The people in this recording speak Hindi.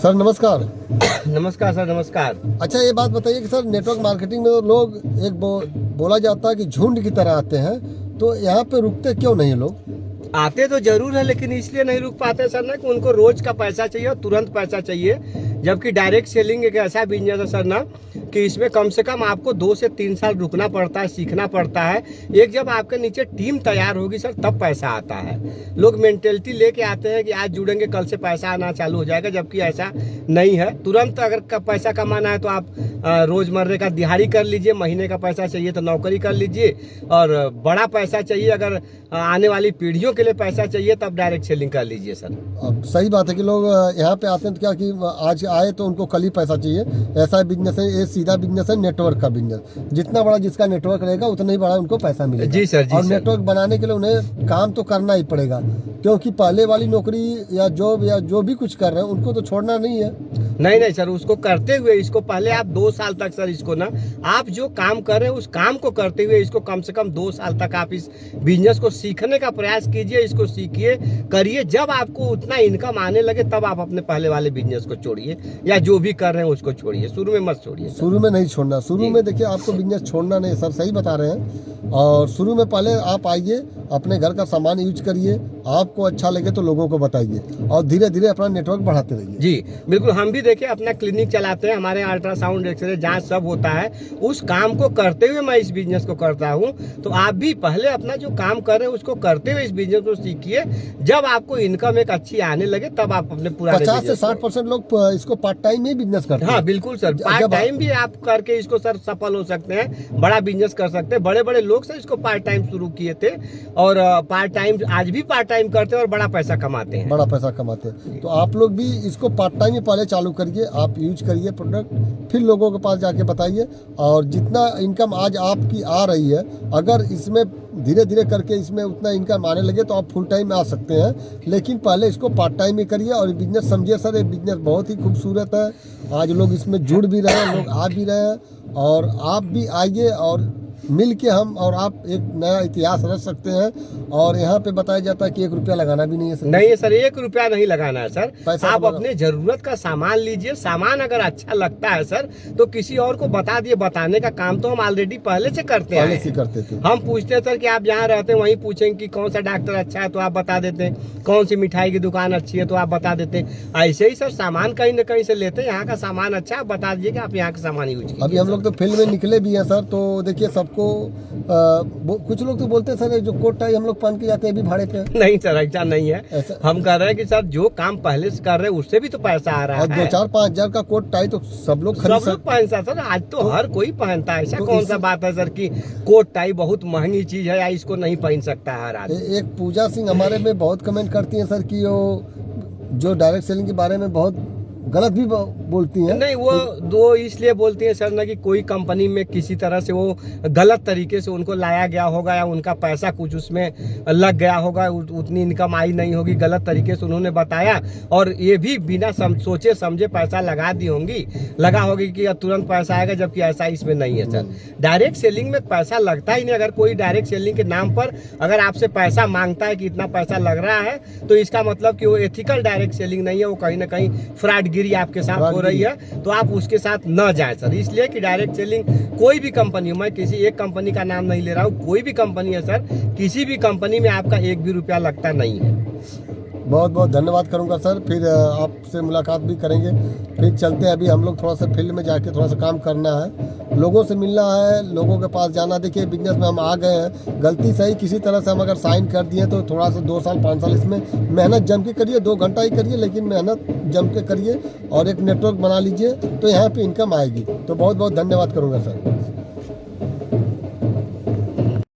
सर नमस्कार। नमस्कार सर, नमस्कार। अच्छा ये बात बताइए कि सर नेटवर्क मार्केटिंग में लोग बोला जाता है कि झुंड की तरह आते हैं, तो यहाँ पे रुकते क्यों नहीं लोग? आते तो जरूर है, लेकिन इसलिए नहीं रुक पाते सर ना कि उनको रोज का पैसा चाहिए और तुरंत पैसा चाहिए। जबकि डायरेक्ट सेलिंग एक ऐसा बिजनेस है सर ना कि इसमें कम से कम आपको 2 से 3 साल रुकना पड़ता है, सीखना पड़ता है। एक जब आपके नीचे टीम तैयार होगी सर तब पैसा आता है। लोग मेंटेलिटी लेके आते हैं कि आज जुड़ेंगे कल से पैसा आना चालू हो जाएगा, जबकि ऐसा नहीं है। तुरंत अगर पैसा कमाना है तो आप रोजमर्रे का दिहाड़ी कर लीजिए, महीने का पैसा चाहिए तो नौकरी कर लीजिए, और बड़ा पैसा चाहिए अगर आने वाली पीढ़ियों के लिए पैसा चाहिए तब डायरेक्ट सेलिंग कर लीजिए सर। अब सही बात है कि लोग यहाँ पे आते हैं तो क्या कि आज आए तो उनको कल ही पैसा चाहिए, ऐसा बिजनेस है। ये सीधा बिजनेस है, नेटवर्क का बिजनेस। जितना बड़ा जिसका नेटवर्क रहेगा उतना ही बड़ा उनको पैसा मिलेगा। जी सर, जी और सर। नेटवर्क बनाने के लिए उन्हें काम तो करना ही पड़ेगा, क्योंकि पहले वाली नौकरी या जॉब या जो भी कुछ कर रहे हैं उनको तो छोड़ना नहीं है। नहीं सर, उसको करते हुए इसको पहले आप 2 साल तक सर इसको ना, आप जो काम कर रहे हैं उस काम को करते हुए इसको कम से कम 2 साल तक आप इस बिजनेस को सीखने का प्रयास कीजिए। इसको सीखिए, करिए। जब आपको उतना इनकम आने लगे तब आप अपने पहले वाले बिजनेस को छोड़िए, या जो भी कर रहे हैं उसको छोड़िए। शुरू में मत छोड़िए, शुरू में नहीं छोड़ना। शुरू में देखिए आपको बिजनेस छोड़ना नहीं, सर सही बता रहे हैं। और शुरू में पहले आप आइए, अपने घर का सामान यूज करिए, आपको अच्छा लगे तो लोगों को बताइए, और धीरे धीरे अपना नेटवर्क बढ़ाते रहिए। जी बिल्कुल। हम भी देखिए अपना क्लिनिक चलाते हैं, हमारे अल्ट्रासाउंड, एक्सरे, जांच सब होता है। उस काम को करते हुए मैं इस बिजनेस को करता हूं। तो आप भी पहले अपना जो काम कर रहे हैं उसको करते हुए इस बिजनेस को सीखिए। जब आपको इनकम एक अच्छी आने लगे तब आप अपने पूरा 50 से 60% लोग इसको पार्ट टाइम में बिजनेस करते हैं। हाँ बिल्कुल सर, पार्ट टाइम भी आप करके इसको सर सफल हो सकते हैं, बड़ा बिजनेस कर सकते हैं। बड़े बड़े लोग सर इसको पार्ट टाइम शुरू किए थे, और पार्ट टाइम आज भी पार्ट टाइम करते हैं और बड़ा पैसा कमाते हैं। बड़ा पैसा कमाते हैं। तो आप लोग भी इसको पार्ट टाइम ही पहले चालू करिए, आप यूज करिए प्रोडक्ट, फिर लोगों के पास जाके बताइए। और जितना इनकम आज आपकी आ रही है, अगर इसमें धीरे धीरे करके इसमें उतना इनकम आने लगे तो आप फुल टाइम में आ सकते हैं। लेकिन पहले इसको पार्ट टाइम में करिए और बिजनेस समझिए। सर ये बिजनेस बहुत ही खूबसूरत है। आज लोग इसमें जुड़ भी रहे हैं, लोग आ भी रहे हैं, और आप भी आइए और मिल के हम और आप एक नया इतिहास रच सकते हैं। और यहाँ पे बताया जाता है कि 1 रुपया लगाना भी नहीं है सर। नहीं है सर, 1 रुपया नहीं लगाना है सर। पैसा आप अपने जरूरत का सामान लीजिए। सामान अगर अच्छा लगता है सर तो किसी और को बता दिए। बताने का काम तो हम ऑलरेडी पहले से करते हैं। पहले से करते थे। हम पूछते सर कि आप जहाँ रहते हैं वहीं पूछेंगे कि कौन सा डॉक्टर अच्छा है तो आप बता देते हैं, कौन सी मिठाई की दुकान अच्छी है तो आप बता देते हैं। ऐसे ही सर सामान कहीं न कहीं से लेते हैं। यहाँ का सामान अच्छा है, बता दीजिए कि आप यहाँ का सामान यूज कीजिए। अभी हम लोग तो फील्ड में निकले भी हैं सर, तो देखिए सबको कुछ लोग तो बोलते हैं सर जो कोट टाई हम लोग पहन के जाते हैं अभी भाड़े पे। नहीं सर, ऐसा नहीं है। हम कह रहे हैं कि सर जो काम पहले से कर रहे हैं उससे भी तो पैसा आ रहा है। 2-4-5 हजार का कोट टाई तो सब लोग पहनता सर। आज तो हर कोई पहनता है। ऐसा कौन सा बात है सर कि कोट टाई बहुत महंगी चीज है या इसको नहीं पहन सकता है हर आदमी। एक पूजा सिंह हमारे में बहुत कमेंट करती हैं सर कि वो जो डायरेक्ट सेलिंग के बारे में बहुत गलत भी बोलती हैं। नहीं, वो दो इसलिए बोलती है सर ना कि कोई कंपनी में किसी तरह से वो गलत तरीके से उनको लाया गया होगा, या उनका पैसा कुछ उसमें लग गया होगा, उतनी इनकम आई नहीं होगी, गलत तरीके से उन्होंने बताया, और ये भी बिना सोचे समझे पैसा लगा दी होगी कि तुरंत पैसा आएगा, जबकि ऐसा इसमें नहीं है सर। डायरेक्ट सेलिंग में पैसा लगता ही नहीं। अगर कोई डायरेक्ट सेलिंग के नाम पर अगर आपसे पैसा मांगता है कि इतना पैसा लग रहा है, तो इसका मतलब कि वो एथिकल डायरेक्ट सेलिंग नहीं है, वो कहीं ना कहीं फ्रॉड गिरी आपके साथ हो रही है। तो आप उसके साथ न जाएं सर। इसलिए कि डायरेक्ट सेलिंग कोई भी कंपनी, मैं किसी एक कंपनी का नाम नहीं ले रहा हूँ, कोई भी कंपनी है सर, किसी भी कंपनी में आपका 1 भी रुपया लगता नहीं है। बहुत बहुत धन्यवाद करूंगा सर। फिर आपसे मुलाकात भी करेंगे। फिर चलते हैं, अभी हम लोग थोड़ा सा फील्ड में जाके थोड़ा सा काम करना है, लोगों से मिलना है, लोगों के पास जाना। देखिए बिजनेस में हम आ गए हैं, गलती सही किसी तरह से हम अगर साइन कर दिए तो थोड़ा सा 2 साल 5 साल इसमें मेहनत जम के करिए। 2 घंटा ही करिए, लेकिन मेहनत जम के करिए और एक नेटवर्क बना लीजिए, तो यहाँ पे इनकम आएगी। तो बहुत बहुत धन्यवाद करूँगा सर।